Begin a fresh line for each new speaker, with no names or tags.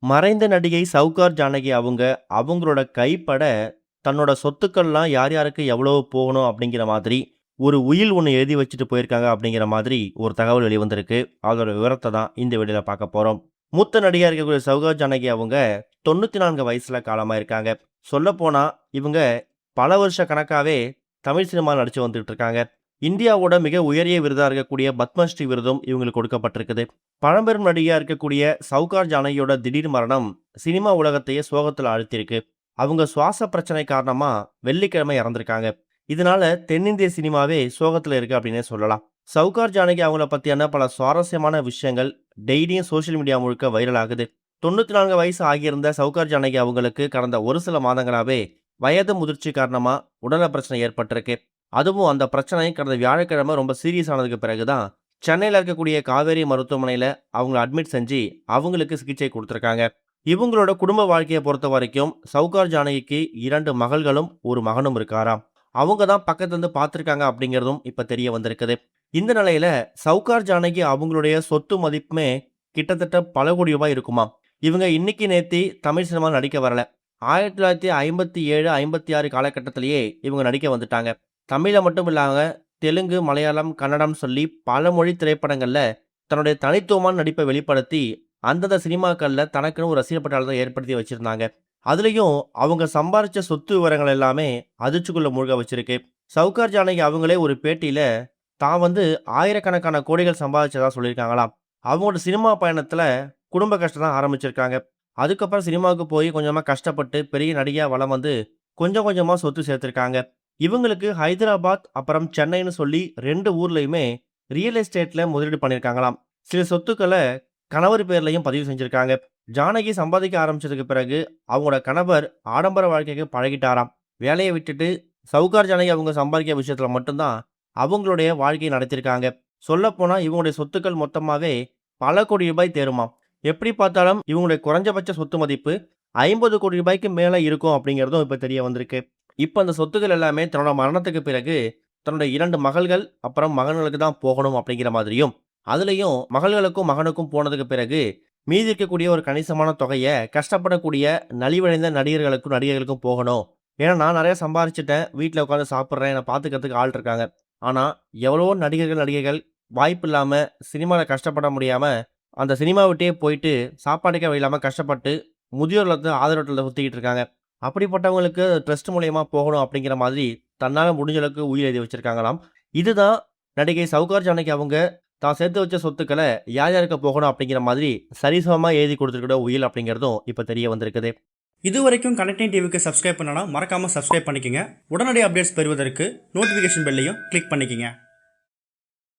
மறைந்த நடிகை சவுகார் ஜானகி அவங்களோட கைப்பட தன்னோட சொத்துக்கள்லாம் யார் யாருக்கு எவ்வளவு போகணும் அப்படிங்கிற மாதிரி ஒரு உயில் ஒன்று எழுதி வச்சுட்டு போயிருக்காங்க அப்படிங்கிற மாதிரி ஒரு தகவல் வெளிவந்திருக்கு. அதோட விவரத்தை தான் இந்த வீடியோவில் பார்க்க போகிறோம். மூத்த நடிகையாக இருக்கக்கூடிய சவுகார் ஜானகி அவங்க 94 வயசுல காலமாயிருக்காங்க. சொல்லப்போனால் இவங்க பல வருஷ கணக்காகவே தமிழ் சினிமாவில் நடித்து வந்துட்டு இருக்காங்க. இந்தியாவோட மிக உயரிய விருதாக இருக்கக்கூடிய பத்மஸ்ரீ விருதும் இவங்களுக்கு கொடுக்கப்பட்டிருக்குது. பழம்பெரும் நடிகையாக இருக்கக்கூடிய சவுகார் ஜானகியோட திடீர் மரணம் சினிமா உலகத்தையே சோகத்தில் ஆழ்த்தியிருக்கு. அவங்க சுவாச பிரச்சனை காரணமா வெள்ளிக்கிழமை இறந்திருக்காங்க. இதனால தென்னிந்திய சினிமாவே சோகத்தில் இருக்கு அப்படின்னே சொல்லலாம். சவுகார் ஜானகி அவங்கள பத்தியான பல சுவாரஸ்யமான விஷயங்கள் டெய்லியும் சோஷியல் மீடியா முழுக்க வைரல் ஆகுது. 94 வயசு ஆகியிருந்த சவுகார் ஜானகி அவங்களுக்கு கடந்த ஒரு சில மாதங்களாவே வயது முதிர்ச்சி காரணமா உடல்நல பிரச்சனை ஏற்பட்டிருக்கு. அதுவும் அந்த பிரச்சனை கடந்த வியாழக்கிழமை ரொம்ப சீரியஸ் ஆனதுக்கு பிறகுதான் சென்னையில் இருக்கக்கூடிய காவேரி மருத்துவமனையில் அவங்கள அட்மிட் செஞ்சு அவங்களுக்கு சிகிச்சை கொடுத்துருக்காங்க. இவங்களோட குடும்ப வாழ்க்கையை பொறுத்த வரைக்கும் சவுகார் ஜானகிக்கு 2 மகள்களும் ஒரு மகனும் இருக்காராம். அவங்க தான் பக்கத்துலேருந்து பார்த்துருக்காங்க அப்படிங்கிறதும் இப்போ தெரிய வந்திருக்குது. இந்த நிலையில சவுகார் ஜானகி அவங்களுடைய சொத்து மதிப்புமே கிட்டத்தட்ட பல கோடி ரூபாய் இருக்குமா. இவங்க இன்னைக்கு நேத்தி தமிழ் சினிமா நடிக்க வரல. 1957 56 காலகட்டத்திலேயே இவங்க நடிக்க வந்துட்டாங்க. தமிழை மட்டும் இல்லாம தெலுங்கு, மலையாளம், கன்னடம் சொல்லி பல மொழி திரைப்படங்கள்ல தன்னுடைய தனித்துவமான நடிப்பை வெளிப்படுத்தி அந்தந்த சினிமாக்கள்ல தனக்குன்னு ஒரு ரசிகர் பட்டாளத்தை ஏற்படுத்தி வச்சிருந்தாங்க. அதுலயும் அவங்க சம்பாரிச்ச சொத்து விவரங்கள் எல்லாமே அதிர்ச்சிக்குள்ள மூழ்க வச்சிருக்கு. சவுகார் ஜானகி அவங்களே ஒரு பேட்டியில தான் ஆயிரக்கணக்கான கோடிகள் சம்பாதிச்சதா சொல்லியிருக்காங்களாம். அவங்களோட சினிமா பயணத்துல குடும்ப கஷ்டம் தான் ஆரம்பிச்சிருக்காங்க. அதுக்கப்புறம் சினிமாவுக்கு போய் கொஞ்சமா கஷ்டப்பட்டு பெரிய நடிகையா வலம் கொஞ்சம் கொஞ்சமா சொத்து சேர்த்திருக்காங்க. இவங்களுக்கு ஹைதராபாத் அப்புறம் சென்னைன்னு சொல்லி 2 ஊர்லயுமே ரியல் எஸ்டேட்ல முதலீடு பண்ணியிருக்காங்களாம். சில சொத்துக்களை கணவர் பேர்லையும் பதிவு செஞ்சிருக்காங்க. ஜானகி சம்பாதிக்க ஆரம்பிச்சதுக்கு பிறகு அவங்களோட கணவர் ஆடம்பர வாழ்க்கைக்கு பழகிட்டாராம். வேலையை விட்டுட்டு சவுகார் ஜானகி அவங்க சம்பாதிக்க விஷயத்துல மட்டும்தான் அவங்களுடைய வாழ்க்கையை நடத்திருக்காங்க. சொல்லப்போனா இவங்களுடைய சொத்துக்கள் மொத்தமாவே பல கோடி ரூபாய் தேருமாம். எப்படி பார்த்தாலும் இவங்களுடைய குறைஞ்சபட்ச சொத்து மதிப்பு 50 கோடி ரூபாய்க்கு மேல இருக்கும் அப்படிங்கிறதும் இப்ப தெரிய வந்திருக்கு. இப்ப அந்த சொத்துக்கள் எல்லாமே தன்னோட மரணத்துக்கு பிறகு தன்னோட 2 மகள்கள் அப்புறம் மகன்களுக்கு தான் போகணும் அப்படிங்கிற மாதிரியும், அதுலயும் மகள்களுக்கும் மகனுக்கும் போனதுக்கு பிறகு மீதி இருக்கக்கூடிய ஒரு கணிசமான தொகையை கஷ்டப்படக்கூடிய நலிவடைந்த நடிகர்களுக்கும் போகணும். ஏன்னா நான் நிறைய சம்பாரிச்சிட்டேன், வீட்டில் உட்காந்து சாப்பிட்றேன், என்னை பார்த்துக்கிறதுக்கு ஆள் இருக்காங்க. ஆனால் எவ்வளவோ நடிகைகள் வாய்ப்பு இல்லாமல் சினிமாவில் கஷ்டப்பட முடியாமல் அந்த சினிமா விட்டே போயிட்டு சாப்பாட்டுக்கே வழி இல்லாமல் கஷ்டப்பட்டு முதியோர் ஆதரவத்தில் சுற்றிக்கிட்டு இருக்காங்க. அப்படிப்பட்டவங்களுக்கு ட்ரஸ்ட் மூலயமா போகணும் அப்படிங்கிற மாதிரி தன்னால் முடிஞ்ச அளவுக்கு உயிர் எழுதி வச்சிருக்காங்களாம். இதுதான் நடிகை சவுகார் ஜானகி அவங்க தான் சேர்த்து வச்ச சொத்துக்களை யார் யாருக்கு போகணும் அப்படிங்கிற மாதிரி சரிசமமாக எழுதி கொடுத்துருக்கிற உயில் அப்படிங்கிறதும் இப்போ தெரிய வந்திருக்குது.
இது வரைக்கும் கனெக்டிங் டிவிக்கு சப்ஸ்கிரைப் பண்ணனா மறக்காமல் சப்ஸ்கிரைப் பண்ணிக்கங்க. உடனடி அப்டேட்ஸ் பெறுவதற்கு நோட்டிஃபிகேஷன் பெல்லையும் கிளிக் பண்ணிக்கங்க.